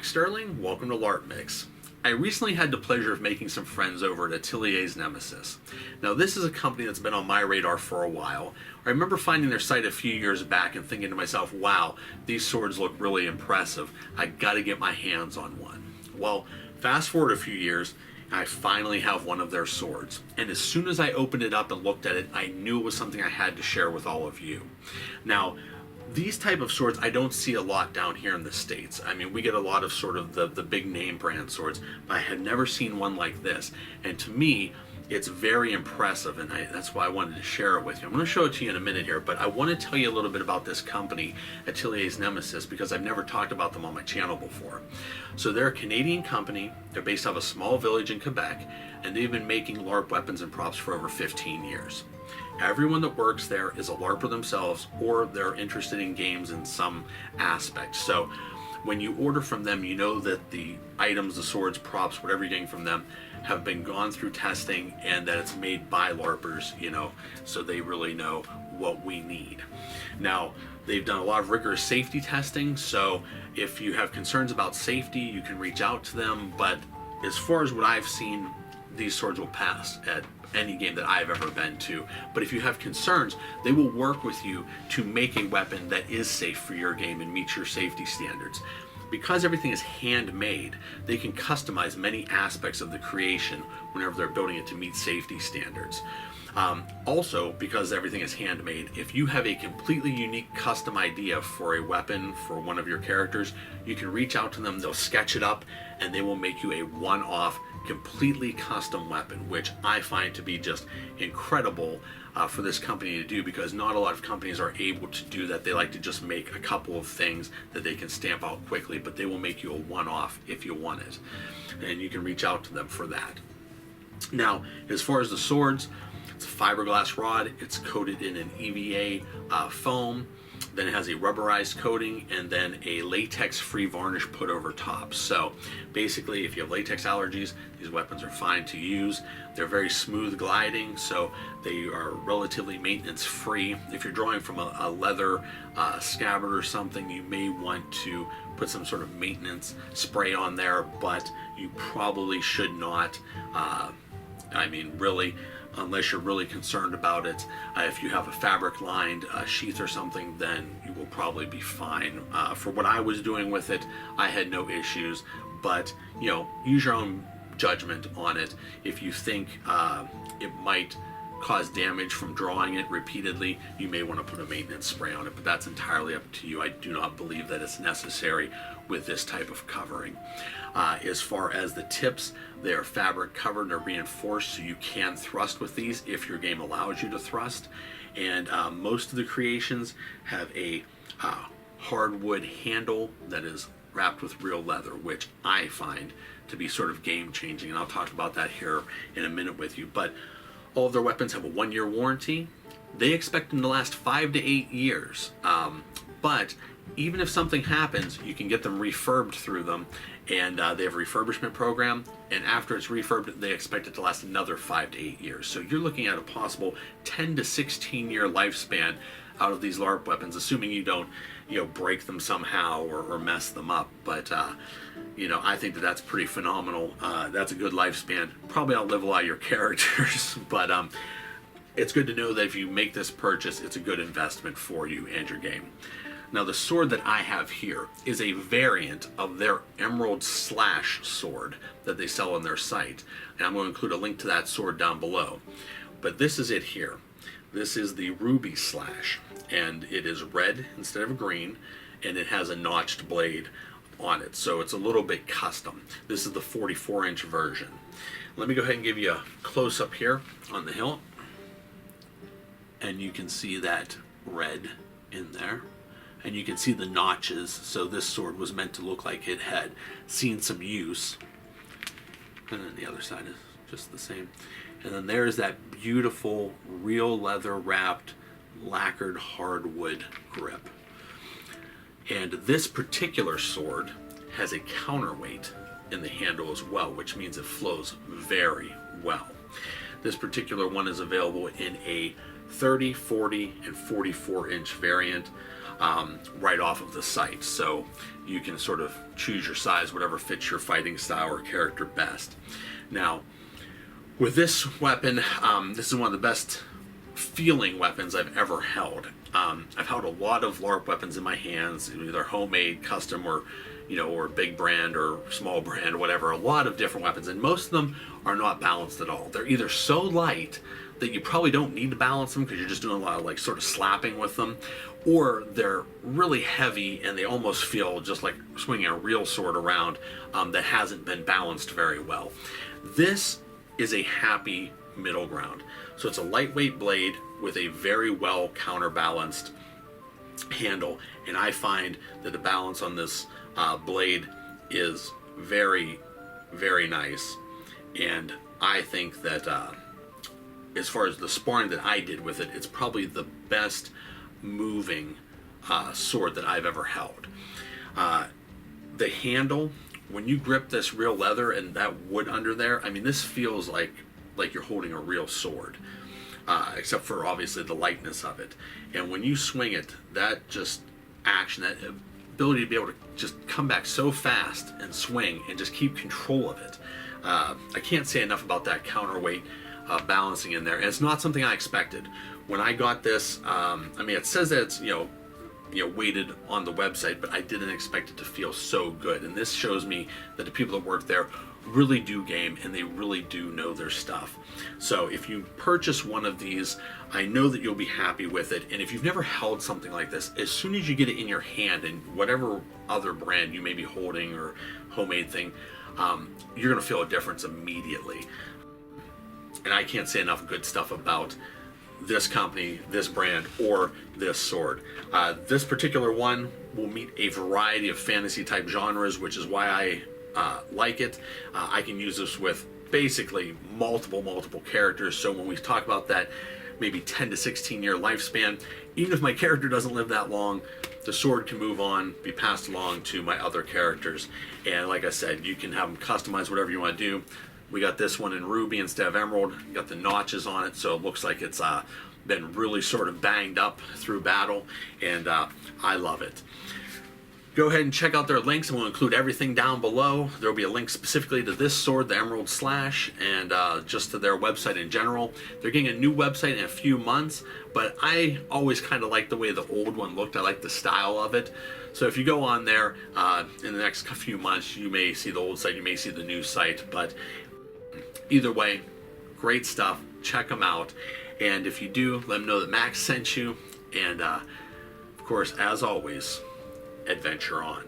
Max Sterling, welcome to LarpMix. I recently had the pleasure of making some friends over at Ateliers Nemesis. Now this is a company that's been on my radar for a while. I remember finding their site a few years back and thinking to myself, wow, these swords look really impressive. I gotta get my hands on one. Well, fast forward a few years, I finally have one of their swords. And as soon as I opened it up and looked at it, I knew it was something I had to share with all of you. Now, these type of swords I don't see a lot down here in the States. I mean, we get a lot of sort of the big name brand swords, but I had never seen one like this. And to me, it's very impressive, and that's why I wanted to share it with you. I'm going to show it to you in a minute here, but I want to tell you a little bit about this company, Ateliers Nemesis, because I've never talked about them on my channel before. So they're a Canadian company. They're based out of a small village in Quebec, and they've been making LARP weapons and props for over 15 years. Everyone that works there is a LARPer themselves, or they're interested in games in some aspect. So when you order from them, you know that the items, the swords, props, whatever you're getting from them, have been gone through testing and that it's made by LARPers, you know, so they really know what we need. Now, they've done a lot of rigorous safety testing, so if you have concerns about safety, you can reach out to them, but as far as what I've seen, these swords will pass at any game that I've ever been to. But if you have concerns, they will work with you to make a weapon that is safe for your game and meets your safety standards. Because everything is handmade, they can customize many aspects of the creation whenever they're building it to meet safety standards. Also, because everything is handmade, if you have a completely unique custom idea for a weapon for one of your characters, you can reach out to them, they'll sketch it up, and they will make you a one-off, completely custom weapon, which I find to be just incredible for this company to do, because not a lot of companies are able to do that. They like to just make a couple of things that they can stamp out quickly, but they will make you a one-off if you want it, and you can reach out to them for that. Now, as far as the swords, it's a fiberglass rod. It's coated in an EVA foam. Then it has a rubberized coating and then a latex-free varnish put over top. So basically, if you have latex allergies, these weapons are fine to use. They're very smooth gliding, so they are relatively maintenance-free. If you're drawing from a leather scabbard or something, you may want to put some sort of maintenance spray on there, but you probably should not. I mean, really, unless you're really concerned about it. If you have a fabric lined sheath or something, then you will probably be fine. For what I was doing with it, I had no issues, but you know, use your own judgment on it. If you think it might cause damage from drawing it repeatedly, you may want to put a maintenance spray on it, but that's entirely up to you. I do not believe that it's necessary with this type of covering. As far as the tips, they are fabric covered, they're reinforced, so you can thrust with these if your game allows you to thrust. And most of the creations have a hardwood handle that is wrapped with real leather, which I find to be sort of game changing, and I'll talk about that here in a minute with you. But all of their weapons have a 1-year warranty. They expect them to last 5 to 8 years. But even if something happens, you can get them refurbed through them, and they have a refurbishment program, and after it's refurbed, they expect it to last another 5 to 8 years. So you're looking at a possible 10 to 16 year lifespan out of these LARP weapons, assuming you don't, you know, break them somehow or mess them up. But you know, I think that that's pretty phenomenal. That's a good lifespan. Probably outlive a lot of your characters, but it's good to know that if you make this purchase, it's a good investment for you and your game. Now, the sword that I have here is a variant of their Emerald Slash sword that they sell on their site, and I'm going to include a link to that sword down below. But this is it here. This is the Ruby Slash, and it is red instead of green, and it has a notched blade on it, so it's a little bit custom. This is the 44-inch version. Let me go ahead and give you a close-up here on the hilt, and you can see that red in there. And you can see the notches, so this sword was meant to look like it had seen some use. And then the other side is just the same. And then there's that beautiful, real leather wrapped, lacquered hardwood grip. And this particular sword has a counterweight in the handle as well, which means it flows very well. This particular one is available in a 30, 40, and 44-inch variant. right off of the site. So you can sort of choose your size, whatever fits your fighting style or character best. Now, with this weapon, this is one of the best feeling weapons I've ever held. I've held a lot of LARP weapons in my hands, either homemade, custom, or or big brand or small brand, whatever. A lot of different weapons, and most of them are not balanced at all. They're either so light that you probably don't need to balance them because you're just doing a lot of like sort of slapping with them, or they're really heavy and they almost feel just like swinging a real sword around that hasn't been balanced very well. This is a happy middle ground. So it's a lightweight blade with a very well counterbalanced handle, and I find that the balance on this blade is very, very nice. And I think that as far as the sparring that I did with it, it's probably the best moving sword that I've ever held. The handle, when you grip this real leather and that wood under there, I mean, this feels like you're holding a real sword, except for obviously the lightness of it. And when you swing it, that just action, that ability to be able to just come back so fast and swing and just keep control of it. I can't say enough about that counterweight balancing in there. And it's not something I expected. When I got this, I mean, it says that it's, weighted on the website, but I didn't expect it to feel so good. And this shows me that the people that work there really do game and they really do know their stuff. So if you purchase one of these, I know that you'll be happy with it. And if you've never held something like this, as soon as you get it in your hand, and whatever other brand you may be holding or homemade thing, you're going to feel a difference immediately. And I can't say enough good stuff about this company, this brand, or this sword. This particular one will meet a variety of fantasy type genres, which is why I like it. I can use this with basically multiple characters. So when we talk about that maybe 10 to 16 year lifespan, even if my character doesn't live that long, the sword can move on, be passed along to my other characters. And like I said, you can have them customize whatever you want to do. We got this one in ruby instead of emerald. You got the notches on it, so it looks like it's been really sort of banged up through battle, and I love it. Go ahead and check out their links, and we'll include everything down below. There will be a link specifically to this sword, the Emerald Slash, and just to their website in general. They're getting a new website in a few months, but I always kind of like the way the old one looked. I like the style of it. So if you go on there in the next few months, you may see the old site, you may see the new site, but either way, great stuff. Check them out. And if you do, let them know that Maxx sent you. And of course, as always, adventure on.